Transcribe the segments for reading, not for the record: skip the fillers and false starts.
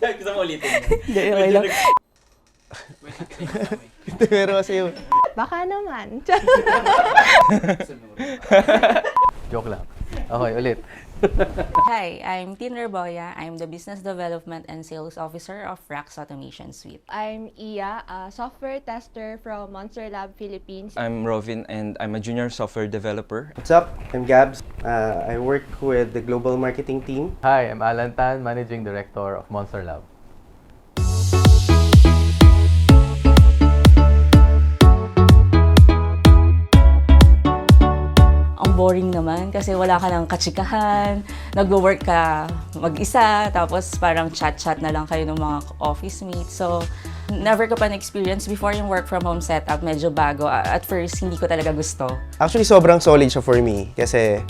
Gusto mo ulitin mo? Hindi, okay lang. Pero kasi yung... Baka naman. Joke lang. Okay, ulit. Hi, I'm Tiner Boya. I'm the Business Development and Sales Officer of Rax Automation Suite. I'm Iya, a software tester from Monstarlab, Philippines. I'm Rovin and I'm a junior software developer. What's up? I'm Gabs. I work with the global marketing team. Hi, I'm Allan Tan, Managing Director of Monstarlab. Ang boring naman kasi wala ka ng katsikahan, nag-work ka mag-isa, tapos parang chat-chat na lang kayo ng mga office mates. So, never ko pa na-experience before yung work from home setup, medyo bago. At first, hindi ko talaga gusto. Actually, sobrang solid siya for me kasi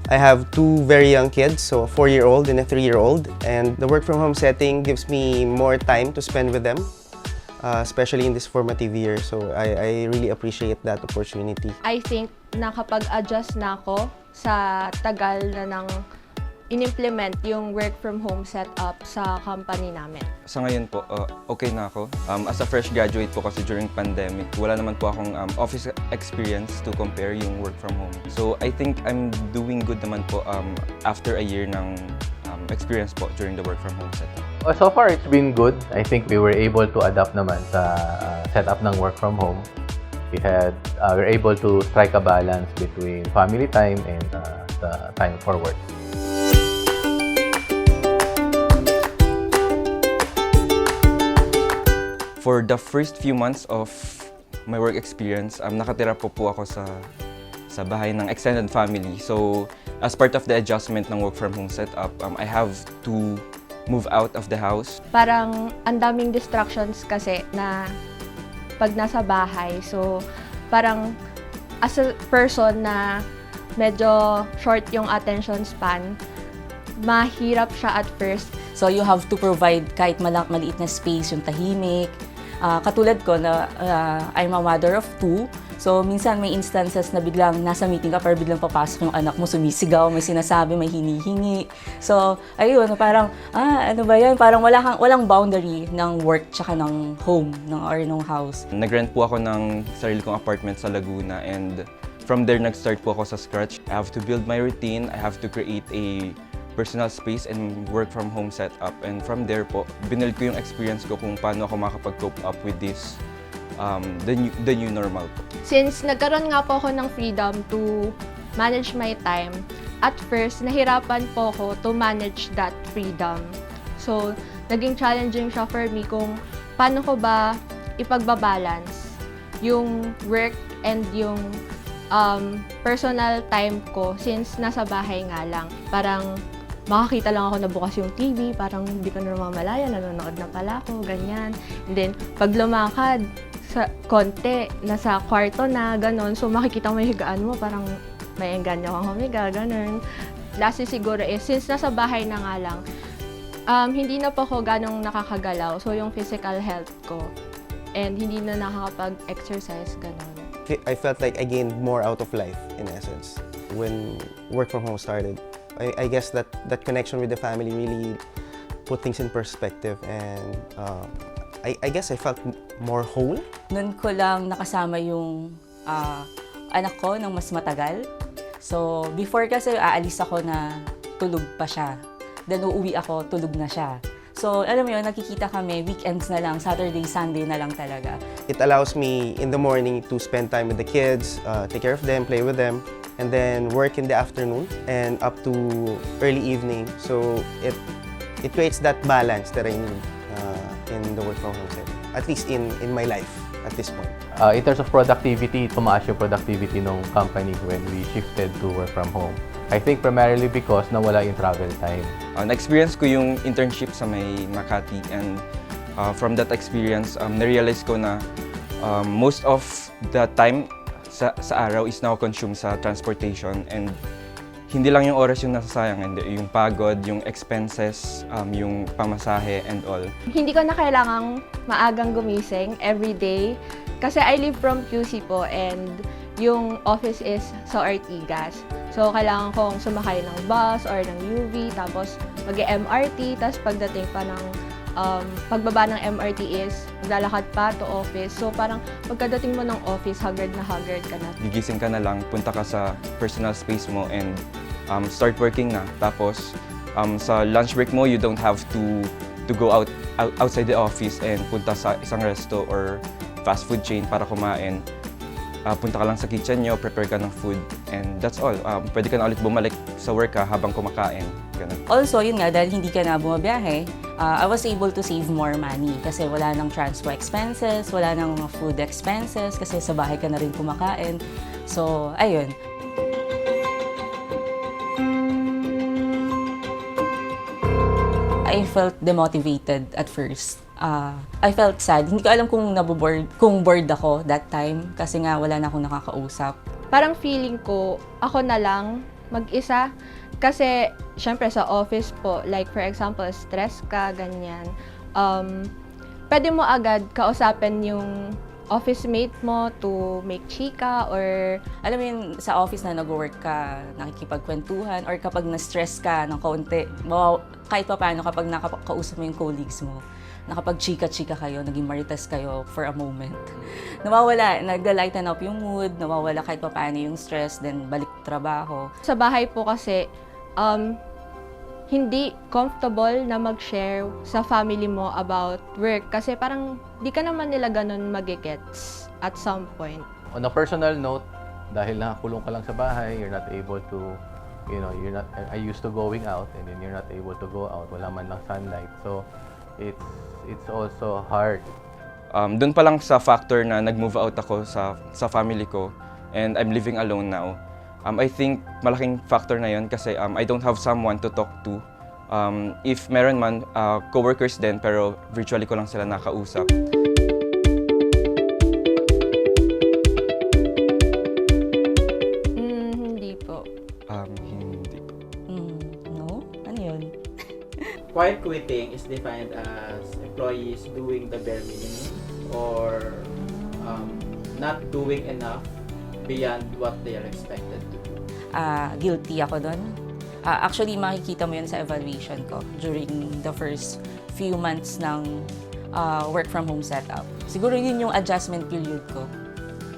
I have two very young kids, so a 4-year-old and a 3-year-old. And the work from home setting gives me more time to spend with them, especially in this formative year. So I really appreciate that opportunity. I think nakapag-adjust na ako sa tagal na nang in-implement yung work from home setup sa company namin. Sa ngayon po, okay na ako. As a fresh graduate po kasi during pandemic, wala naman po akong office experience to compare yung work from home. So I think I'm doing good naman po after a year ng experience po during the work from home setup. So far, it's been good. I think we were able to adapt naman sa setup ng work from home. We're able to strike a balance between family time and the time for work. For the first few months of my work experience, nakatira po ako sa bahay ng extended family. So, as part of the adjustment ng work from home setup, I have to move out of the house. Parang ang daming distractions kasi na pag nasa bahay. So, parang as a person na medyo short yung attention span, mahirap siya at first. So, you have to provide kahit maliit na space, yung tahimik. Katulad ko na I'm a mother of 2. So, minsan may instances na biglang nasa meeting ka pero biglang papasok yung anak mo, sumisigaw, may sinasabi, may hinihingi. So, ayun, parang, ano ba yan? Parang walang boundary ng work tsaka ng home, or ng house. Nag-rent po ako ng sarili kong apartment sa Laguna and from there nag-start po ako sa scratch. I have to build my routine, I have to create a personal space and work from home setup. And from there po, binuild ko yung experience ko kung paano ako makapag-cope up with this the new normal po. Since nagkaroon nga po ako ng freedom to manage my time, at first, nahirapan po ako to manage that freedom. So, naging challenging siya for me kung paano ko ba ipagbabalance yung work and yung personal time ko since nasa bahay nga lang. Parang makakita lang ako na bukas yung TV, parang hindi ko na namamalaya, nanonood na pala ako, ganyan. And then, pag lumakad, sa konti, nasa kwarto na, ganon. So, makikita mo yung higaan mo, parang may engganyo kang humiga, ganon. Lastly siguro is, since nasa bahay na nga lang, hindi na po ako ganong nakakagalaw. So, yung physical health ko, and hindi na nakakapag-exercise, ganon. I felt like I gained more out of life, in essence, when work from home started. I guess that connection with the family really put things in perspective, and I guess I felt more whole. Noon ko lang nakasama yung anak ko ng mas matagal. So, before kasi aalis ako na tulog pa siya. Then uuwi ako, tulog na siya. So, alam mo yun, nakikita kami, weekends na lang, Saturday, Sunday na lang talaga. It allows me in the morning to spend time with the kids, take care of them, play with them, and then work in the afternoon and up to early evening. So it creates that balance that I need in the work from home setting, at least in my life at this point. In terms of productivity, tumaas yung productivity ng company when we shifted to work from home. I think primarily because nawala yung travel time. Na-experience ko yung internship sa may Makati and from that experience, na-realize ko na most of the time sa araw is now consumed sa transportation and hindi lang yung oras yung nasasayang, and yung pagod, yung expenses, yung pamasahe and all. Hindi ko na kailangang maagang gumising every day kasi I live from QC po and yung office is sa Ortigas. So, kailangan kong sumakay ng bus or ng UV, tapos mag-MRT, tapos pagdating pa ng pagbaba ng MRT is maglalakad pa to office. So parang pagkadating mo ng office, haggard ka na. Gigising ka na lang, punta ka sa personal space mo and start working na. Tapos sa lunch break mo, you don't have to go outside the office and punta sa isang resto or fast food chain para kumain. Punta ka lang sa kitchen nyo, prepare ka ng food, and that's all. Pwede ka na ulit bumalik sa work ka habang kumakain. Ganun. Also, yun nga, dahil hindi ka na bumabiyahe, I was able to save more money kasi wala nang transport expenses, wala nang mga food expenses kasi sa bahay ka na rin kumakain. So, ayun. I felt demotivated at first. I felt sad. Hindi ko alam kung bored ako that time kasi nga wala na akong nakakausap. Parang feeling ko, ako na lang mag-isa. Kasi, syempre sa office po, like for example, stress ka, ganyan. Pwede mo agad kausapin yung office mate mo to make chika or Alam mo yun, sa office na nag-work ka, nakikipagkwentuhan, or kapag na-stress ka ng kaunti, kahit pa paano kapag nakakausap mo yung colleagues mo, nakapag-chika-chika kayo, naging marites kayo for a moment. Nawawala, nagda-lighten up yung mood, nawawala kahit pa paano yung stress, then balik trabaho. sa bahay po kasi, hindi comfortable na mag-share sa family mo about work kasi parang di ka naman nila ganun magigets at some point. On a personal note, dahil nakakulong ka lang sa bahay, you're not able to, I used to going out and then you're not able to go out, wala man lang sunlight. So, it's also hard. Doon pa lang sa factor na nag-move out ako sa family ko and I'm living alone now. I think malaking factor na yun kasi I don't have someone to talk to. If meron man, coworkers din pero virtually ko lang sila nakausap. Hindi po. Hindi. No? Ano yun? Quiet quitting is defined as employees doing the bare minimum or not doing enough beyond what they are expected to do. Guilty ako doon. Actually, makikita mo yun sa evaluation ko during the first few months ng work from home setup. Siguro yun yung adjustment period ko.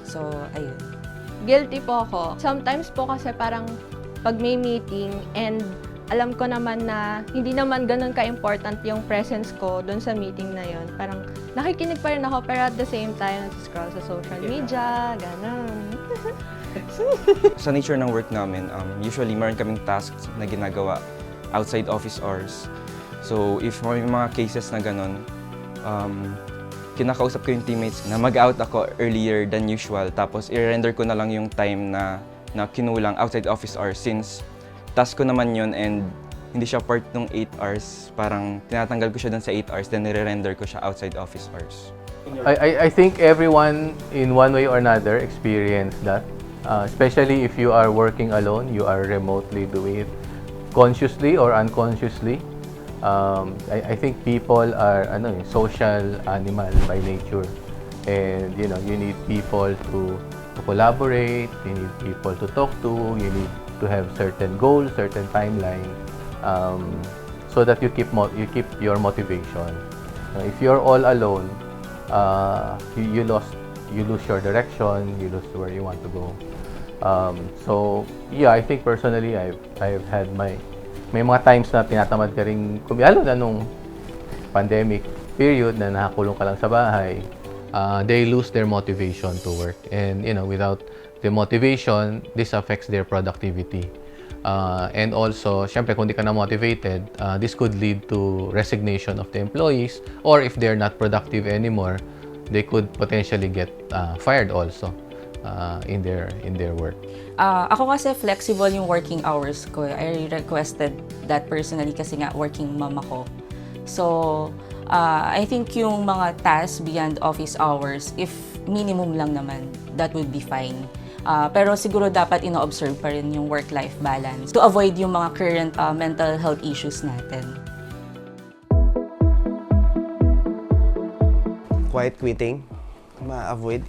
So, ayun. Guilty po ako. Sometimes po kasi parang pag may meeting and alam ko naman na hindi naman ganun ka-important yung presence ko doon sa meeting na yun. Parang nakikinig pa rin ako pero at the same time, scroll sa social media, ganun. Sa nature ng work namin, usually meron kaming tasks na ginagawa outside office hours. So if may mga cases na ganun, kinakausap ko yung teammates na mag-out ako earlier than usual tapos i-render ko na lang yung time na kinulang outside office hours since task ko naman yun and hindi siya part ng 8 hours. Parang tinatanggal ko siya dun sa 8 hours then nire-render ko siya outside office hours. I think everyone in one way or another experience that. Especially if you are working alone, you are remotely doing it consciously or unconsciously. I think people are social animal by nature, and you need people to collaborate. You need people to talk to. You need to have certain goals, certain timeline, so that you keep your motivation. If you're all alone, you lose your direction. You lose where you want to go. So yeah, I think personally I've had may mga times na tinatamad ka ring lalo na nung pandemic period na nakakulong ka lang sa bahay, they lose their motivation to work, and without the motivation, this affects their productivity, and also syempre kung di ka na motivated, this could lead to resignation of the employees, or if they're not productive anymore, they could potentially get fired also in their work. Ako kasi flexible yung working hours ko. I requested that personally kasi nga working mom ako. So, I think yung mga tasks beyond office hours, if minimum lang naman, that would be fine. Pero siguro dapat ino-observe pa rin yung work-life balance to avoid yung mga current mental health issues natin. Quiet quitting, ma-avoid.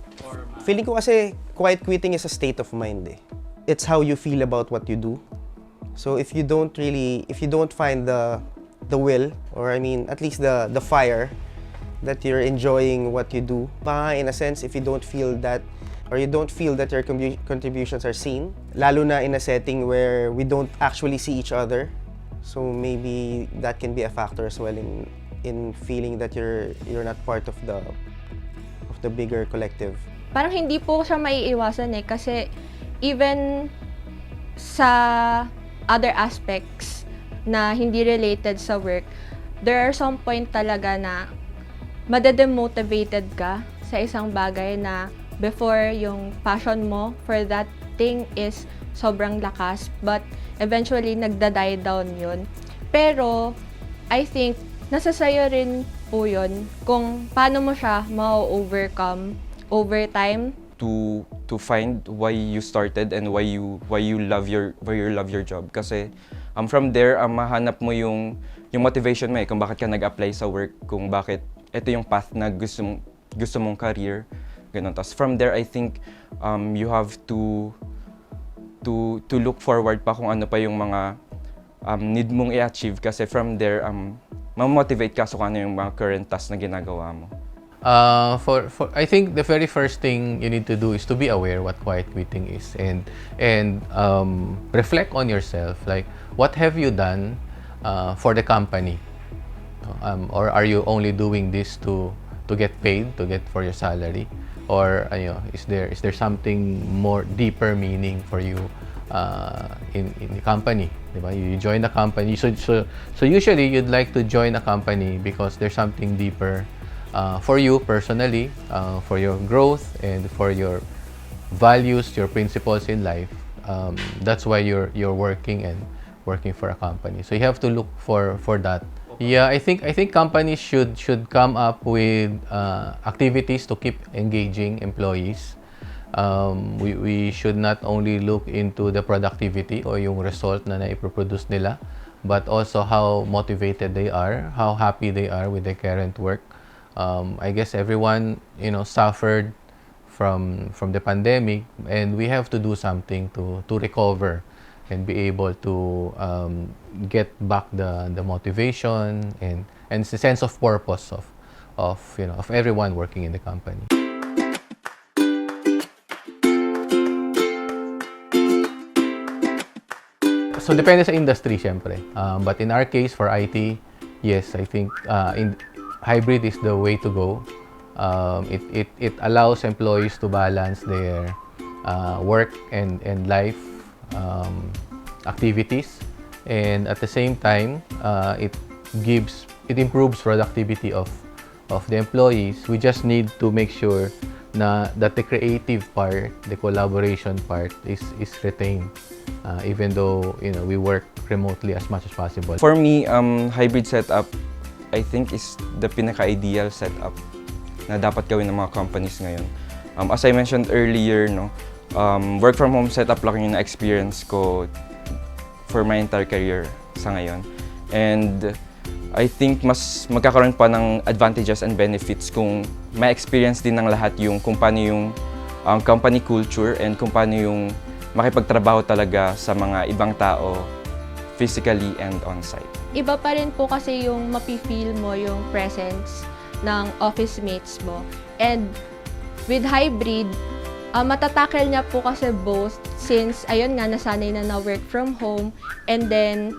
Feeling ko kasi quiet quitting is a state of mind eh. It's how you feel about what you do. So if you don't find the the will, or I mean, at least the fire that you're enjoying what you do. Baka in a sense, if you don't feel that, or you don't feel that your contributions are seen, lalo na in a setting where we don't actually see each other. So maybe that can be a factor as well in feeling that you're not part of the bigger collective. Parang hindi po siya maiiwasan eh, kasi even sa other aspects na hindi related sa work, there are some point talaga na madedemotivated ka sa isang bagay na before yung passion mo for that thing is sobrang lakas, but eventually nagda-die down yun. Pero I think nasa sayo rin po yun kung paano mo siya ma-overcome over time. To find why you started and why you love your job, kasi from there mahanap mo yung motivation mo kung bakit ka nag-apply sa work, kung bakit ito yung path na gusto mong career, ganun. Tas from there I think you have to look forward pa kung ano pa yung mga need mong i-achieve, kasi from there ma-motivate ka sa kung ano yung mga current tasks na ginagawa mo. I think the very first thing you need to do is to be aware what quiet quitting is, and reflect on yourself. Like, what have you done for the company, or are you only doing this to get paid, to get for your salary, or is there something more deeper meaning for you in the company? Diba? You join the company, so usually you'd like to join a company because there's something deeper. For you personally, for your growth and for your values, your principles in life. That's why you're working for a company. So you have to look for that. Yeah, I think companies should come up with activities to keep engaging employees. We should not only look into the productivity o yung result na naiproduce nila, but also how motivated they are, how happy they are with their current work. I guess everyone, suffered from the pandemic, and we have to do something to recover and be able to get back the motivation and the sense of purpose of everyone working in the company. So depende sa industry, syempre. But in our case, for IT, yes, I think hybrid is the way to go. It allows employees to balance their work and life activities, and at the same time, it improves productivity of the employees. We just need to make sure that the creative part, the collaboration part, is retained, even though we work remotely as much as possible. For me, hybrid setup, I think, is the pinaka-ideal setup na dapat gawin ng mga companies ngayon. As I mentioned earlier, work from home setup lang yung na-experience ko for my entire career sa ngayon. And I think mas magkakaroon pa ng advantages and benefits kung ma-experience din ng lahat kung paano yung company culture and kung paano yung makipagtrabaho talaga sa mga ibang tao physically and on-site. Iba pa rin po kasi yung mapi-feel mo yung presence ng office mates mo. And with hybrid, matatakel niya po kasi both, since ayun nga, nasanay na work from home, and then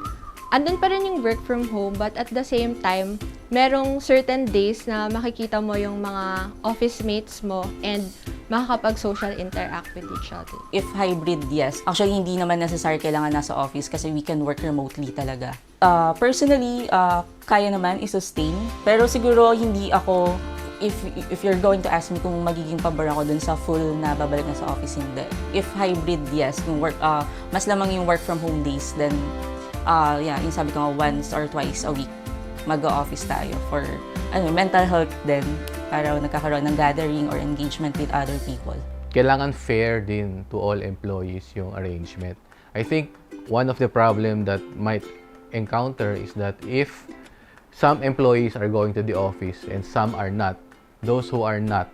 andun pa rin yung work from home, but at the same time, merong certain days na makikita mo yung mga office mates mo and makakapag-social interact with each other. If hybrid, yes. Actually, hindi naman necessary kailangan nasa office kasi we can work remotely talaga. Personally, kaya naman i-sustain. Pero siguro hindi ako, if you're going to ask me kung magiging pabor ako dun sa full na babalik na sa office, hindi. If hybrid, yes. Kung mas lamang yung work from home days, then yung sabi ko nga, once or twice a week mag-office tayo for mental health din, para nagkakaroon ng gathering or engagement with other people. Kailangan fair din to all employees yung arrangement. I think one of the problem that might encounter is that if some employees are going to the office and some are not, those who are not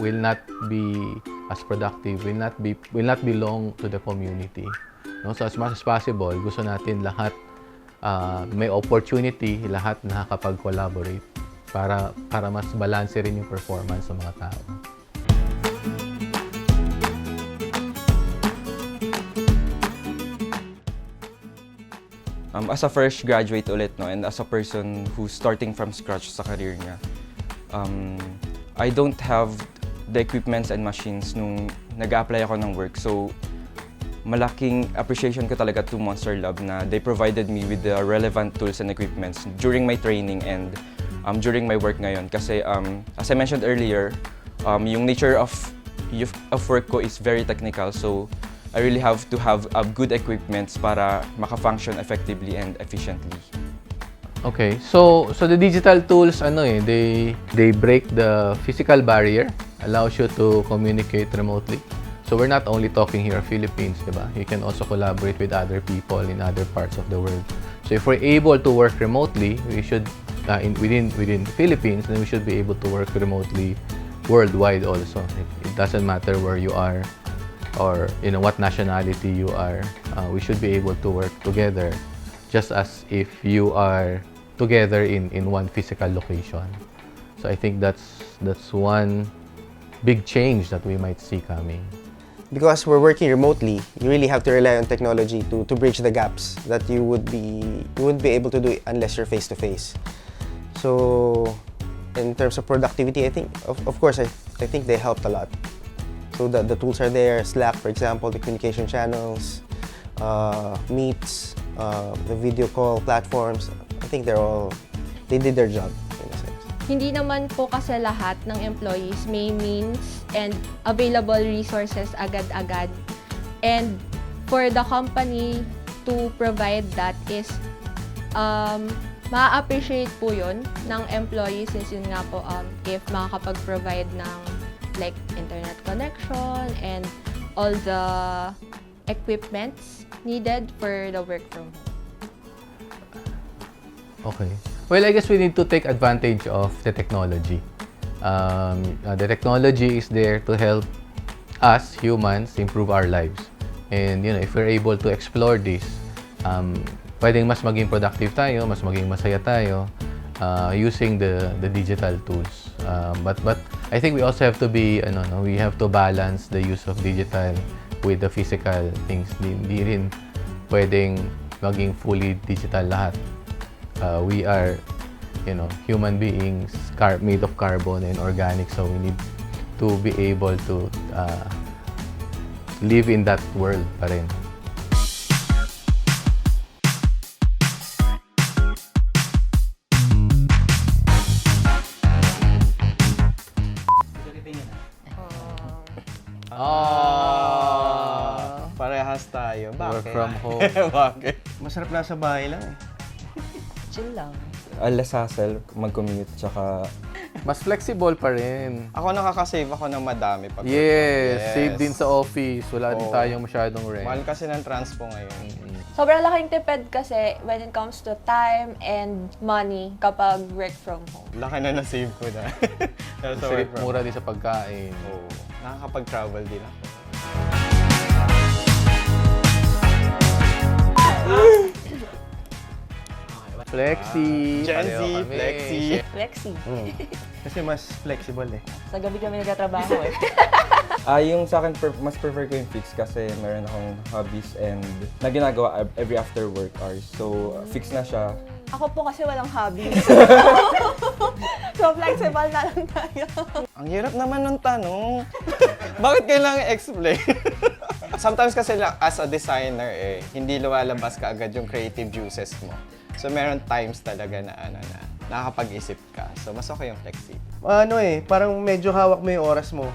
will not be as productive, will not belong to the community. No? So as much as possible, gusto natin lahat may opportunity, lahat nakakapag-collaborate para mas balance rin yung performance ng mga tao. As a fresh graduate ulit, no, and as a person who's starting from scratch sa career niya, I don't have the equipments and machines nung nag-apply ako ng work. So, malaking appreciation ko talaga to Monstarlab na they provided me with the relevant tools and equipments during my training and during my work ngayon. Kasi, as I mentioned earlier, yung nature of work ko is very technical. So, I really have to have good equipments para maka-function effectively and efficiently. Okay, so the digital tools, they break the physical barrier, allows you to communicate remotely. So we're not only talking here Philippines, diba? You can also collaborate with other people in other parts of the world. So if we're able to work remotely, we should within the Philippines, then we should be able to work remotely worldwide also. It doesn't matter where you are or what nationality you are. We should be able to work together just as if you are together in one physical location. So I think that's one big change that we might see coming. Because we're working remotely, you really have to rely on technology to bridge the gaps that you wouldn't be able to do unless you're face to face. So in terms of productivity, I think of course I think they helped a lot. So the tools are there, Slack for example, the communication channels, Meets, the video call platforms. I think they did their job in a sense. Hindi naman po kasi lahat ng employees may means and available resources agad-agad. And for the company to provide that is ma-appreciate po yun ng employees since yun nga po if makakapag-provide ng like internet connection and all the equipments needed for the work from home. Okay. Well, I guess we need to take advantage of the technology. The technology is there to help us humans improve our lives. And if we're able to explore this, pwedeng mas maging productive tayo, mas maging masaya tayo using the digital tools. But I think we also have to be we have to balance the use of digital with the physical things. Hindi rin pwedeng maging fully digital lahat. We are human beings made of carbon and organic, so we need to be able to live in that world pa rin. Parehas tayo. Bakit? Work from home. Bakit? Masarap nasa bahay lang eh. Chill lang. Less hassle, mag-commute, tsaka Mas flexible pa rin. Ako nakaka-save ako ng madami pag Yes, save din sa office. Wala din Oo. tayong masyadong Mahal rent. kasi ng transpo ngayon. Sobrang laking tipid kasi when it comes to time and money kapag work from home. Laki na na-save ko na. Pero sa Kasi work from mura din sa pagkain. Oo. Nakakapag-travel din ako. Flexi. Gen Z, Pareho kami. flexi. Flexi. Kasi mas flexible eh. Sa gabi kami nagtatrabaho eh. yung sa akin, mas prefer ko yung fix kasi meron akong hobbies and na ginagawa every after work hours. So, fix na siya. Ako po kasi walang hobby. So flexible na lang tayo. Ang hirap naman ng tanong. Bakit kailangan explain? Sometimes kasi as a designer hindi lumalabas ka agad yung creative juices mo. So meron times talaga na nakakapag-isip ka. So mas okay yung flexi. Parang medyo hawak mo yung oras mo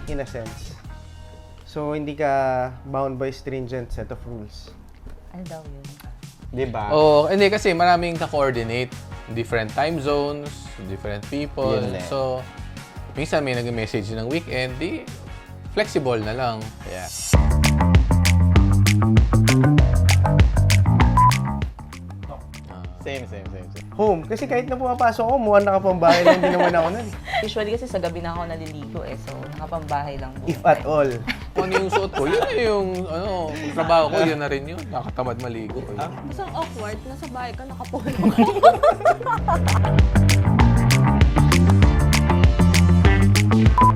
in a sense. So hindi ka bound by stringent set of rules. Ano daw yun? Diba? Oh, hindi kasi maraming ka-coordinate. Different time zones, different people. Yun eh. So, minsan may nag-message ng weekend, di flexible na lang. Yeah. Same. Home. Kasi kahit na pumapasok ako, mukhang nakapambahay lang din naman ako nun. Usually kasi sa gabi na ako naliligo eh, so nakapambahay lang buong If at time. all. Kung ano yung suot ko, yun na yung trabaho ko, yun na rin yun. Nakatamad maligo. Isang awkward, nasa bahay ka, nakapolo.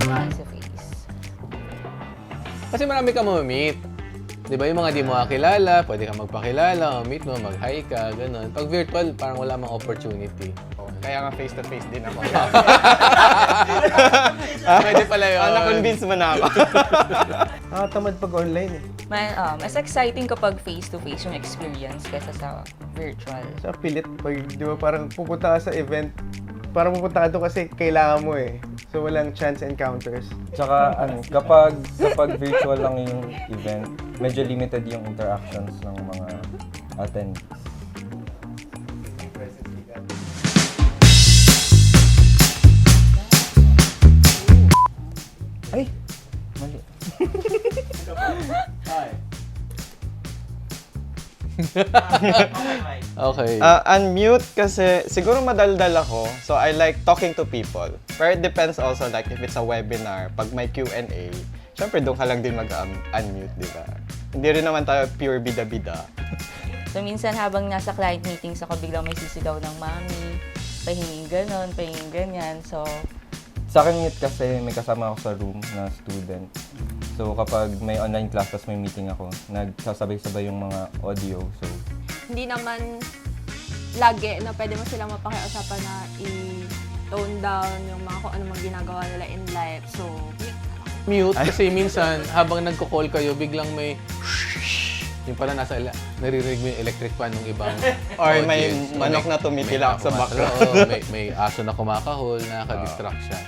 Face to face. Kasi marami ka ma-meet. Di ba, yung mga di mo kakilala, pwede ka magpakilala, meet mo, mag-hi ka, gano'n. Pag virtual, parang wala mang opportunity. Kaya nga face-to-face din ako. Pwede pala yun. Na-convince mo na ako. Nakatamad pag online eh. Mas exciting kapag face-to-face yung experience kaysa sa virtual. Sa pilit, pag, di ba, parang pupunta ka sa event, parang pupunta ka doon kasi kailangan mo eh. So walang chance encounters. Tsaka kapag virtual lang yung event, medyo limited yung interactions ng mga attendees. Ay! Mali. Okay. Unmute kasi siguro madaldal ako. So I like talking to people. Pero it depends also like if it's a webinar, pag may Q&A, syempre doon ka lang din mag-unmute, di ba? Hindi rin naman tayo pure bida-bida. So minsan habang nasa client meetings ako, biglang may sisigaw ng mami, pahinging ganon, pahinging ganyan. So, Sa akin mute kasi may kasama ako sa room na student. So kapag may online class tapos may meeting ako, nagsasabay-sabay yung mga audio. So Hindi naman lagi na pwede mo silang mapakiusapan na i-tone down yung mga kung ano mang ginagawa nila in life. So, Mute kasi minsan habang nagko-call kayo, biglang may yung pala naririnig mo yung electric fan ng ibang Or may audience. manok na tumitilak sa background. Oo, may aso na kumakahol, nakaka-distract siya.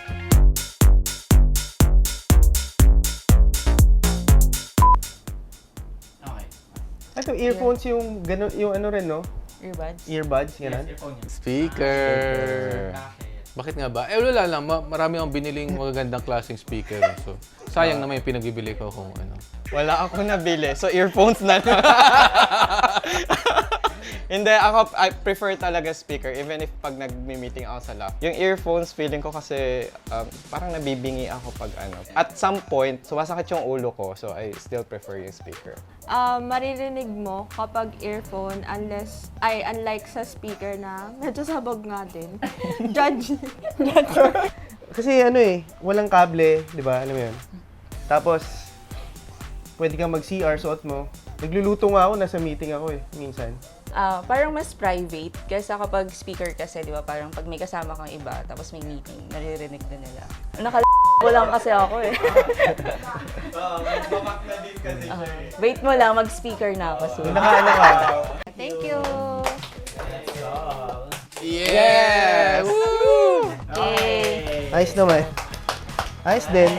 Okay. Ito, earphones yung, gano, yung ano rin, no? earbuds. Earbuds, gano'n. Earphone yun. Speaker! Bakit nga ba? Wala lang. Marami akong biniling magagandang klaseng speaker. So, sayang naman yung pinagbibili ko kung ano. Wala akong nabili. So earphones na lang. Hindi, ako, I prefer talaga speaker even if pag nag-meeting ako sa lab. Yung earphones, feeling ko kasi parang nabibingi ako pag ano. At some point, sumasakit yung ulo ko, so I still prefer yung speaker. maririnig mo kapag earphone unlike sa speaker na medyo sabog nga din. Judge. Kasi ano eh, walang kable, di ba? Alam mo yun? Tapos, pwede kang mag-CR, suot mo. Nagluluto nga ako, nasa meeting ako eh, minsan. Parang mas private kaysa kapag speaker kasi, di ba? Parang pag may kasama kang iba, tapos may meeting, naririnig na nila. Ko lang kasi ako eh. Magbamak na din kasi siya eh. Wait mo lang, mag-speaker na ako soon. Nakaano ka? Thank you. Yes! Yay! Ayos naman. Ayos din.